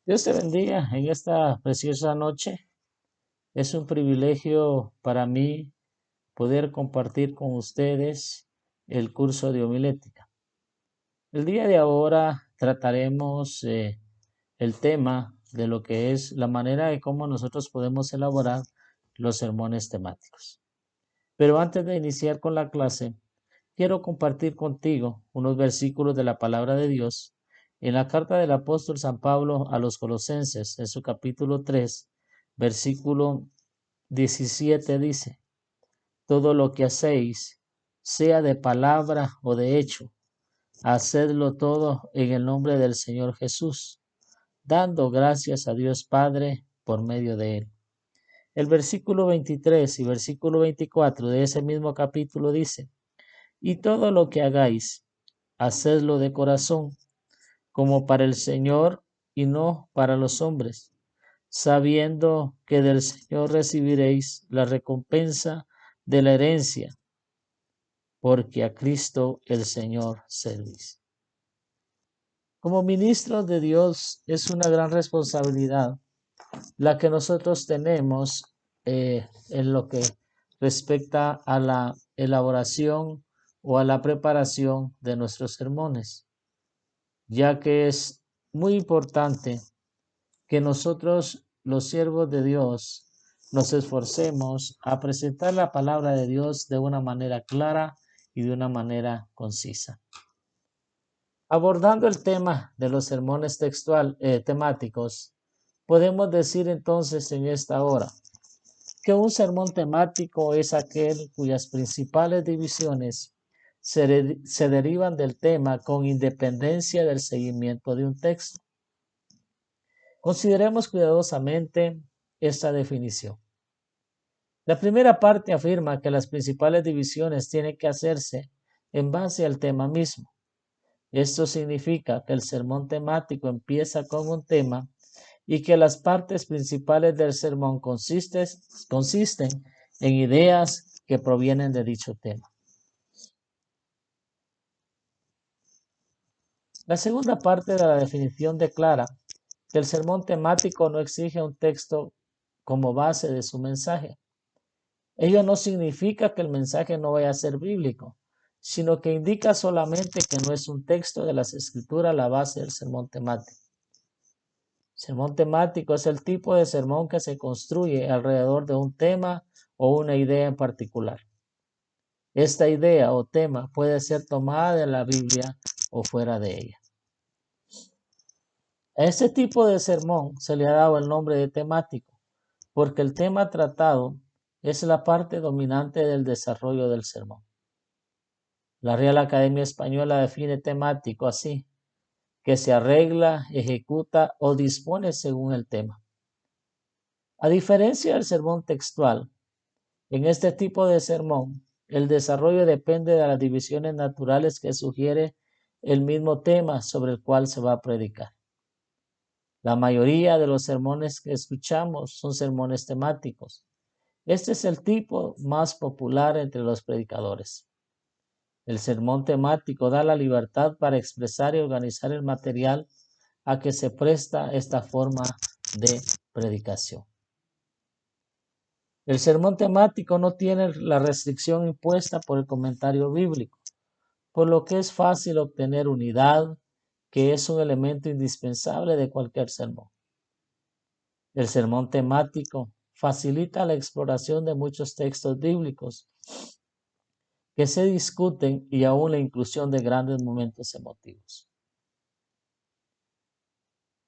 Dios te bendiga en esta preciosa noche. Es un privilegio para mí poder compartir con ustedes el curso de homilética. El día de ahora trataremos el tema de lo que es la manera de cómo nosotros podemos elaborar los sermones temáticos. Pero antes de iniciar con la clase, quiero compartir contigo unos versículos de la palabra de Dios en la carta del apóstol San Pablo a los Colosenses, en su capítulo 3, versículo 17 dice: todo lo que hacéis, sea de palabra o de hecho, hacedlo todo en el nombre del Señor Jesús, dando gracias a Dios Padre por medio de él. El versículo 23 y versículo 24 de ese mismo capítulo dice: y todo lo que hagáis, hacedlo de corazón, como para el Señor y no para los hombres, sabiendo que del Señor recibiréis la recompensa de la herencia, porque a Cristo el Señor servís. Como ministros de Dios es una gran responsabilidad la que nosotros tenemos en lo que respecta a la elaboración o a la preparación de nuestros sermones, ya que es muy importante que nosotros, los siervos de Dios, nos esforcemos a presentar la palabra de Dios de una manera clara y de una manera concisa. Abordando el tema de los sermones temáticos, podemos decir entonces en esta hora que un sermón temático es aquel cuyas principales divisiones se derivan del tema con independencia del seguimiento de un texto. Consideremos cuidadosamente esta definición. La primera parte afirma que las principales divisiones tienen que hacerse en base al tema mismo. Esto significa que el sermón temático empieza con un tema y que las partes principales del sermón consisten en ideas que provienen de dicho tema. La segunda parte de la definición declara que el sermón temático no exige un texto como base de su mensaje. Ello no significa que el mensaje no vaya a ser bíblico, sino que indica solamente que no es un texto de las Escrituras la base del sermón temático. Sermón temático es el tipo de sermón que se construye alrededor de un tema o una idea en particular. Esta idea o tema puede ser tomada de la Biblia o fuera de ella. A este tipo de sermón se le ha dado el nombre de temático, porque el tema tratado es la parte dominante del desarrollo del sermón. La Real Academia Española define temático así: que se arregla, ejecuta o dispone según el tema. A diferencia del sermón textual, en este tipo de sermón, el desarrollo depende de las divisiones naturales que sugiere el mismo tema sobre el cual se va a predicar. La mayoría de los sermones que escuchamos son sermones temáticos. Este es el tipo más popular entre los predicadores. El sermón temático da la libertad para expresar y organizar el material a que se presta esta forma de predicación. El sermón temático no tiene la restricción impuesta por el comentario bíblico, por lo que es fácil obtener unidad, que es un elemento indispensable de cualquier sermón. El sermón temático facilita la exploración de muchos textos bíblicos que se discuten y aún la inclusión de grandes momentos emotivos.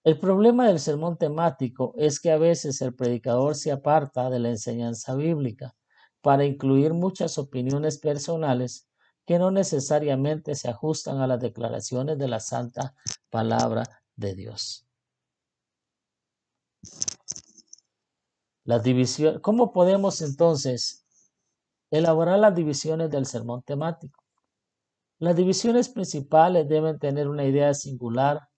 El problema del sermón temático es que a veces el predicador se aparta de la enseñanza bíblica para incluir muchas opiniones personales que no necesariamente se ajustan a las declaraciones de la santa palabra de Dios. ¿Cómo podemos entonces elaborar las divisiones del sermón temático? Las divisiones principales deben tener una idea singular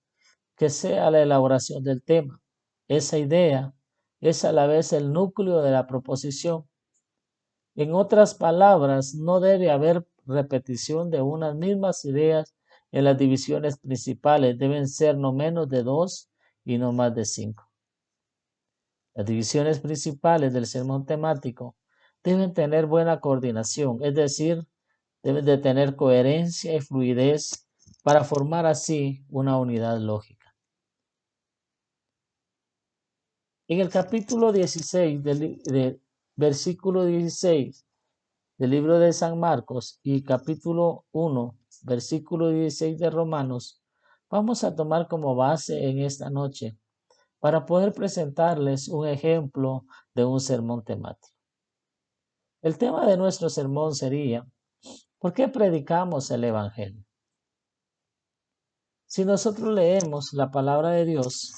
que sea la elaboración del tema. Esa idea es a la vez el núcleo de la proposición. En otras palabras, no debe haber repetición de unas mismas ideas en las divisiones principales. Deben ser no menos de 2 y no más de 5. Las divisiones principales del sermón temático deben tener buena coordinación, es decir, deben de tener coherencia y fluidez para formar así una unidad lógica. En el capítulo 16 versículo 16 del libro de San Marcos y capítulo 1, versículo 16 de Romanos, vamos a tomar como base en esta noche para poder presentarles un ejemplo de un sermón temático. El tema de nuestro sermón sería: ¿por qué predicamos el Evangelio? Si nosotros leemos la palabra de Dios,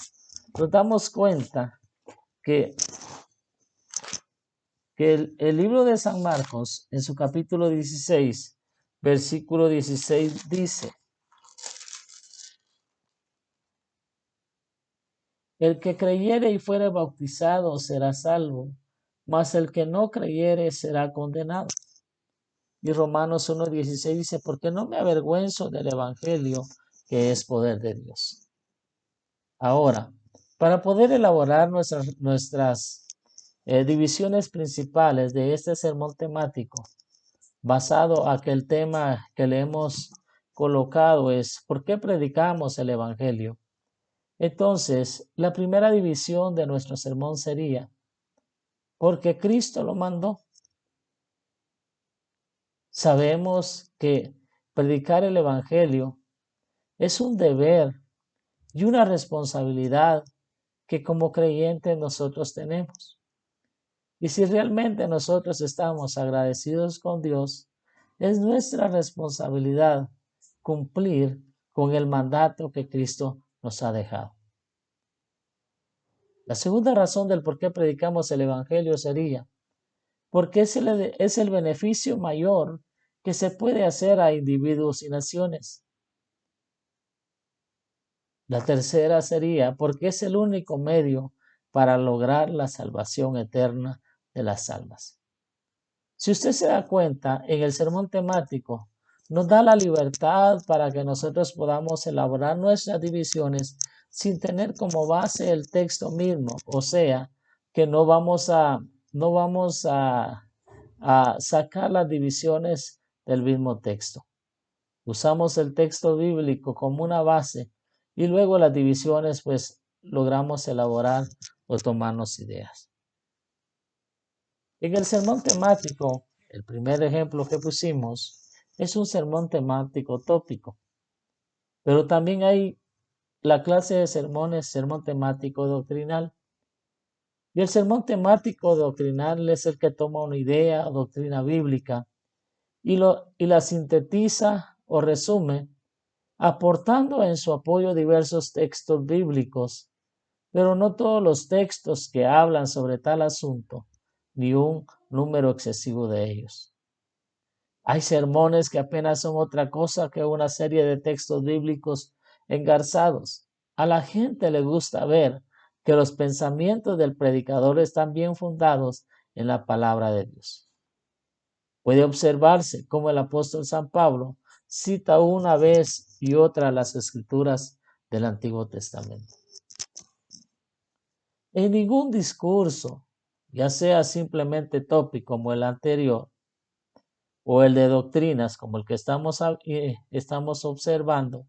nos damos cuenta que el libro de San Marcos, en su capítulo 16, versículo 16, dice: el que creyere y fuere bautizado será salvo, mas el que no creyere será condenado. Y Romanos 1:16 dice: porque no me avergüenzo del Evangelio, que es poder de Dios. Ahora, para poder elaborar nuestras divisiones principales de este sermón temático, basado a que el tema que le hemos colocado es: ¿por qué predicamos el Evangelio? Entonces, la primera división de nuestro sermón sería: porque Cristo lo mandó. Sabemos que predicar el Evangelio es un deber y una responsabilidad que como creyentes nosotros tenemos. Y si realmente nosotros estamos agradecidos con Dios, es nuestra responsabilidad cumplir con el mandato que Cristo nos ha dejado. La segunda razón del por qué predicamos el Evangelio sería: porque es el beneficio mayor que se puede hacer a individuos y naciones. La tercera sería: porque es el único medio para lograr la salvación eterna de las almas. Si usted se da cuenta, en el sermón temático nos da la libertad para que nosotros podamos elaborar nuestras divisiones sin tener como base el texto mismo. O sea, que no vamos a sacar las divisiones del mismo texto. Usamos el texto bíblico como una base y luego las divisiones pues logramos elaborar o tomarnos ideas. En el sermón temático, el primer ejemplo que pusimos es un sermón temático tópico, pero también hay la clase de sermones, sermón temático doctrinal. Y el sermón temático doctrinal es el que toma una idea o doctrina bíblica y la sintetiza o resume, aportando en su apoyo diversos textos bíblicos, pero no todos los textos que hablan sobre tal asunto, ni un número excesivo de ellos. Hay sermones que apenas son otra cosa que una serie de textos bíblicos engarzados. A la gente le gusta ver que los pensamientos del predicador están bien fundados en la palabra de Dios. Puede observarse cómo el apóstol San Pablo cita una vez y otra las escrituras del Antiguo Testamento. En ningún discurso, ya sea simplemente tópico como el anterior, o el de doctrinas como el que estamos observando,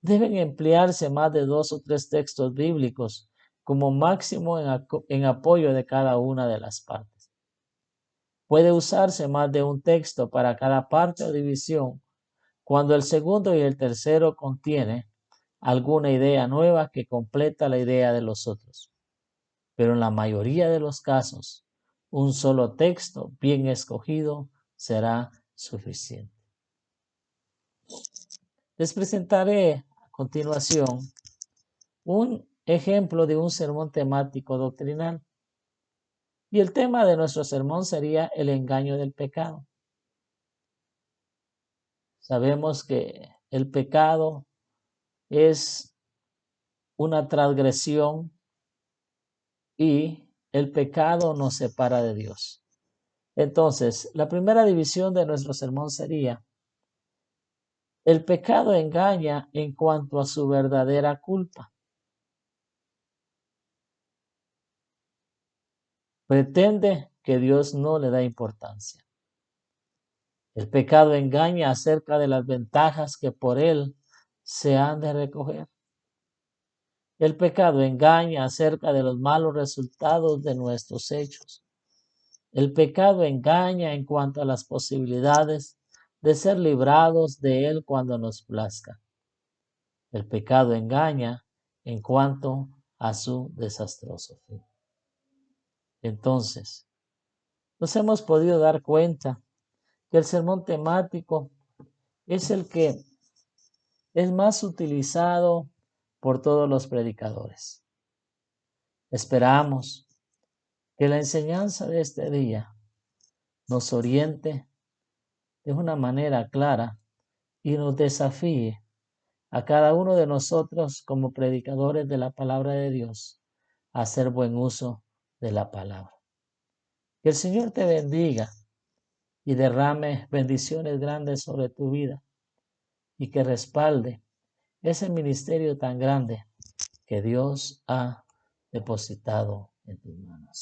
deben emplearse más de 2 o 3 textos bíblicos como máximo en apoyo de cada una de las partes. Puede usarse más de un texto para cada parte o división cuando el segundo y el tercero contiene alguna idea nueva que completa la idea de los otros. Pero en la mayoría de los casos, un solo texto bien escogido será suficiente. Les presentaré a continuación un ejemplo de un sermón temático doctrinal. Y el tema de nuestro sermón sería el engaño del pecado. Sabemos que el pecado es una transgresión y el pecado nos separa de Dios. Entonces, la primera división de nuestro sermón sería: el pecado engaña en cuanto a su verdadera culpa. pretende que Dios no le da importancia. El pecado engaña acerca de las ventajas que por él se han de recoger. El pecado engaña acerca de los malos resultados de nuestros hechos. El pecado engaña en cuanto a las posibilidades de ser librados de él cuando nos plazca. El pecado engaña en cuanto a su desastroso fin. Entonces, nos hemos podido dar cuenta que el sermón temático es el que es más utilizado por todos los predicadores. Esperamos que la enseñanza de este día nos oriente de una manera clara y nos desafíe a cada uno de nosotros como predicadores de la palabra de Dios a hacer buen uso de la palabra. Que el Señor te bendiga y derrame bendiciones grandes sobre tu vida y que respalde ese ministerio tan grande que Dios ha depositado en tus manos.